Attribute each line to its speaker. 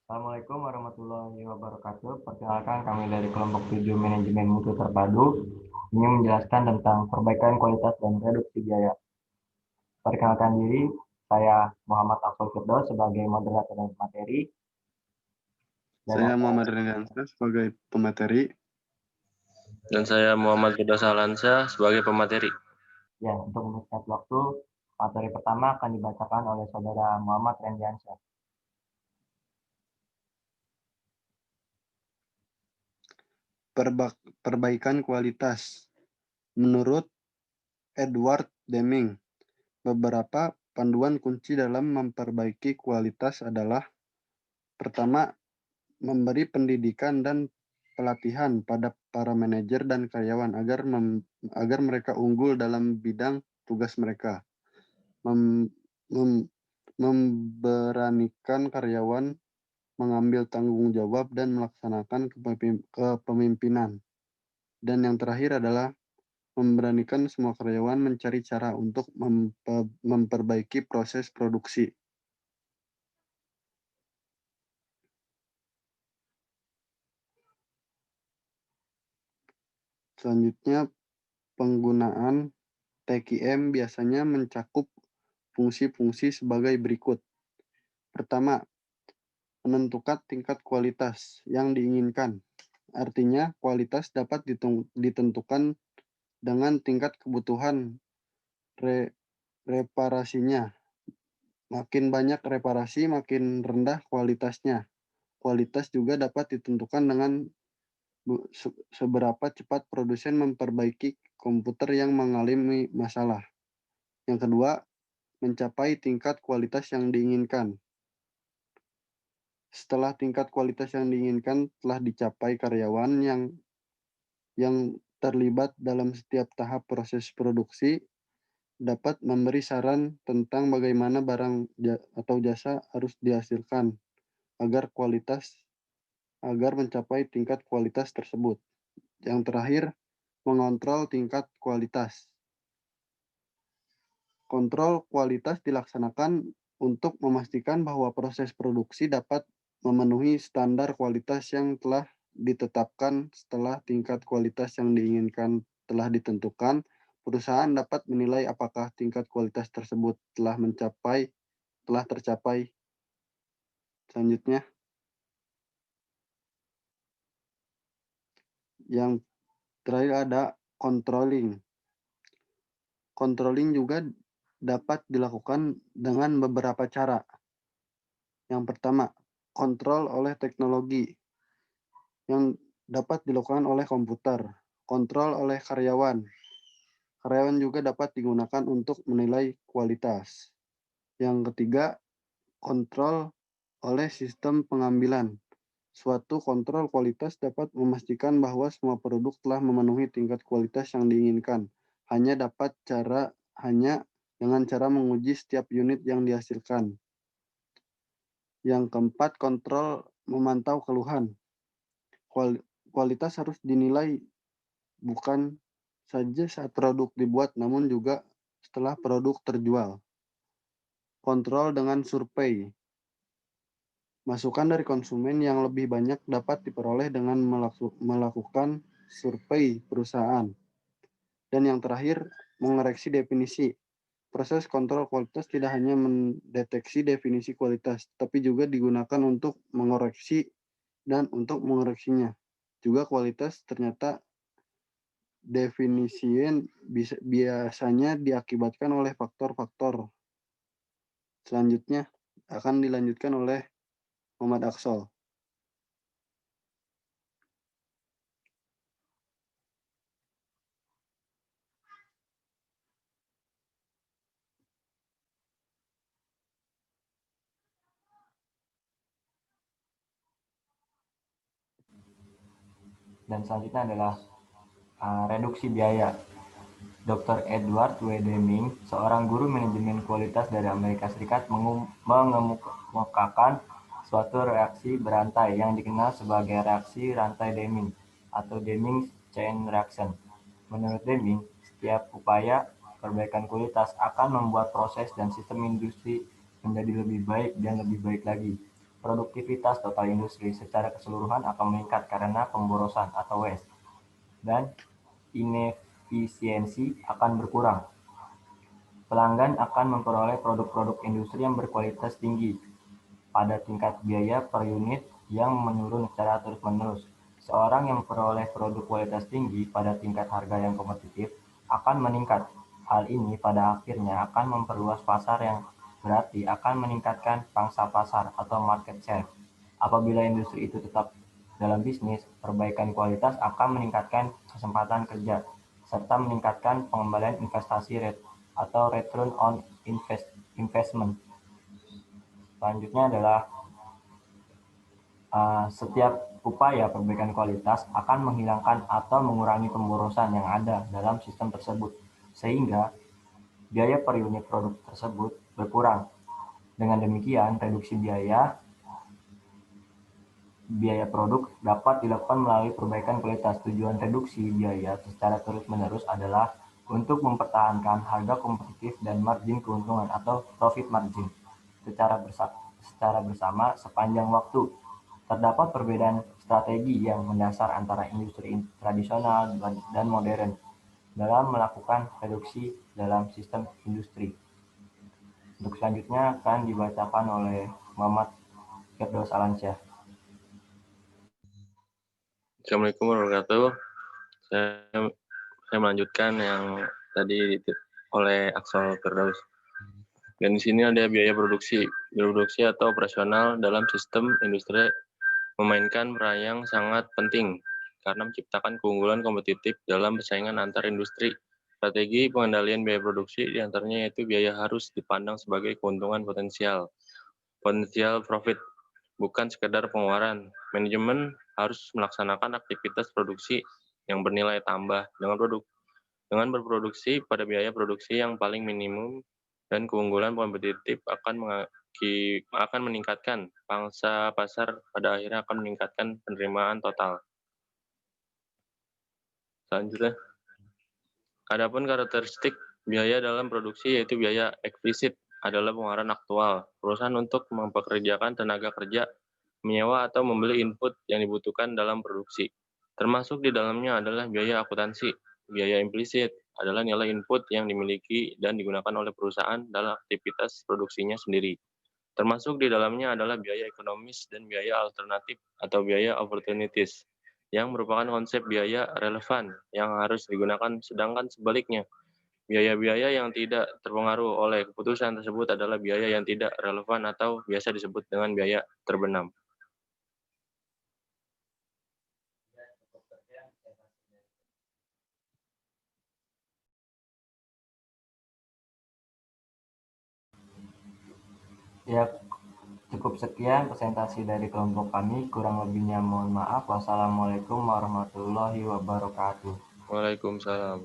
Speaker 1: Assalamualaikum warahmatullahi wabarakatuh. Perkenalkan kami dari kelompok 7 Manajemen Mutu Terpadu ingin menjelaskan tentang perbaikan kualitas dan reduksi biaya. Perkenalkan diri, saya Muhammad Afzal Firdaus sebagai moderator dan materi. Dan
Speaker 2: Saya Muhammad Rengansyah sebagai pemateri.
Speaker 3: Dan saya Muhammad Firdaus Alansyah sebagai pemateri.
Speaker 1: ya, untuk mempersingkat waktu, materi pertama akan dibacakan oleh saudara Muhammad Rendiansyah.
Speaker 2: Perbaikan kualitas. Menurut Edward Deming, beberapa panduan kunci dalam memperbaiki kualitas adalah: pertama, memberi pendidikan dan pelatihan pada para manajer dan karyawan agar mereka unggul dalam bidang tugas mereka. Memberanikan karyawan mengambil tanggung jawab dan melaksanakan kepemimpinan. Dan yang terakhir adalah memberanikan semua karyawan mencari cara untuk memperbaiki proses produksi. Selanjutnya, penggunaan TQM biasanya mencakup fungsi-fungsi sebagai berikut. Pertama, menentukan tingkat kualitas yang diinginkan. Artinya, kualitas dapat ditentukan dengan tingkat kebutuhan reparasinya. Makin banyak reparasi, makin rendah kualitasnya. Kualitas juga dapat ditentukan dengan seberapa cepat produsen memperbaiki komputer yang mengalami masalah. Yang kedua, mencapai tingkat kualitas yang diinginkan. Setelah tingkat kualitas yang diinginkan telah dicapai, karyawan yang terlibat dalam setiap tahap proses produksi dapat memberi saran tentang bagaimana barang atau jasa harus dihasilkan agar mencapai tingkat kualitas tersebut. Yang terakhir, mengontrol tingkat kualitas. Kontrol kualitas dilaksanakan untuk memastikan bahwa proses produksi dapat memenuhi standar kualitas yang telah ditetapkan. Setelah tingkat kualitas yang diinginkan telah ditentukan, perusahaan dapat menilai apakah tingkat kualitas tersebut telah tercapai. Selanjutnya, yang terakhir ada controlling. Controlling juga dapat dilakukan dengan beberapa cara. Yang pertama, kontrol oleh teknologi yang dapat dilakukan oleh komputer. Kontrol oleh karyawan. Karyawan juga dapat digunakan untuk menilai kualitas. Yang ketiga, kontrol oleh sistem pengambilan. Suatu kontrol kualitas dapat memastikan bahwa semua produk telah memenuhi tingkat kualitas yang diinginkan. Hanya dengan cara menguji setiap unit yang dihasilkan. Yang keempat, kontrol memantau keluhan. Kualitas harus dinilai bukan saja saat produk dibuat, namun juga setelah produk terjual. Kontrol dengan survei. Masukan dari konsumen yang lebih banyak dapat diperoleh dengan melakukan survei perusahaan. Dan yang terakhir, mengoreksi definisi. Proses kontrol kualitas tidak hanya mendeteksi definisi kualitas, tapi juga digunakan untuk mengoreksi dan untuk mengoreksinya. Juga kualitas ternyata definisinya biasanya diakibatkan oleh faktor-faktor. Selanjutnya akan dilanjutkan oleh Muhammad Aksol.
Speaker 1: Dan selanjutnya adalah reduksi biaya. Dr. Edward W. Deming, seorang guru manajemen kualitas dari Amerika Serikat, mengemukakan suatu reaksi berantai yang dikenal sebagai reaksi rantai Deming atau Deming's Chain Reaction. Menurut Deming, setiap upaya perbaikan kualitas akan membuat proses dan sistem industri menjadi lebih baik dan lebih baik lagi. produktivitas total industri secara keseluruhan akan meningkat karena pemborosan atau waste, dan inefisiensi akan berkurang. Pelanggan akan memperoleh produk-produk industri yang berkualitas tinggi pada tingkat biaya per unit yang menurun secara terus-menerus. Seorang yang memperoleh produk kualitas tinggi pada tingkat harga yang kompetitif akan meningkat. Hal ini pada akhirnya akan memperluas pasar yang berarti akan meningkatkan pangsa pasar atau market share. Apabila industri itu tetap dalam bisnis, perbaikan kualitas akan meningkatkan kesempatan kerja serta meningkatkan pengembalian investasi rate atau return on investment. Selanjutnya adalah setiap upaya perbaikan kualitas akan menghilangkan atau mengurangi pemborosan yang ada dalam sistem tersebut, sehingga biaya per unit produk tersebut berkurang. Dengan demikian, reduksi biaya produk dapat dilakukan melalui perbaikan kualitas. Tujuan reduksi biaya secara terus-menerus adalah untuk mempertahankan harga kompetitif dan margin keuntungan atau profit margin secara bersama sepanjang waktu. Terdapat perbedaan strategi yang mendasar antara industri tradisional dan modern dalam melakukan reduksi dalam sistem industri. Untuk selanjutnya akan dibacakan oleh Muhammad Firdaus Alansyah.
Speaker 3: Assalamualaikum warahmatullahi wabarakatuh. Saya melanjutkan yang tadi oleh Aksol Firdaus. Dan di sini ada biaya produksi. Biaya produksi atau operasional dalam sistem industri memainkan peran yang sangat penting karena menciptakan keunggulan kompetitif dalam persaingan antar industri. Strategi pengendalian biaya produksi diantaranya yaitu biaya harus dipandang sebagai keuntungan potensial profit, bukan sekedar pengeluaran. Manajemen harus melaksanakan aktivitas produksi yang bernilai tambah dengan berproduksi pada biaya produksi yang paling minimum, dan keunggulan kompetitif akan meningkatkan pangsa pasar, pada akhirnya akan meningkatkan penerimaan total. Selanjutnya, adapun karakteristik biaya dalam produksi yaitu biaya eksplisit adalah pengeluaran aktual perusahaan untuk mempekerjakan tenaga kerja, menyewa atau membeli input yang dibutuhkan dalam produksi. Termasuk di dalamnya adalah biaya akuntansi. Biaya implisit adalah nilai input yang dimiliki dan digunakan oleh perusahaan dalam aktivitas produksinya sendiri. Termasuk di dalamnya adalah biaya ekonomis dan biaya alternatif atau biaya opportunities, yang merupakan konsep biaya relevan yang harus digunakan, sedangkan sebaliknya, biaya-biaya yang tidak terpengaruh oleh keputusan tersebut adalah biaya yang tidak relevan atau biasa disebut dengan biaya terbenam.
Speaker 1: Ya, cukup sekian presentasi dari kelompok kami. Kurang lebihnya mohon maaf. Wassalamualaikum warahmatullahi wabarakatuh.
Speaker 3: Waalaikumsalam.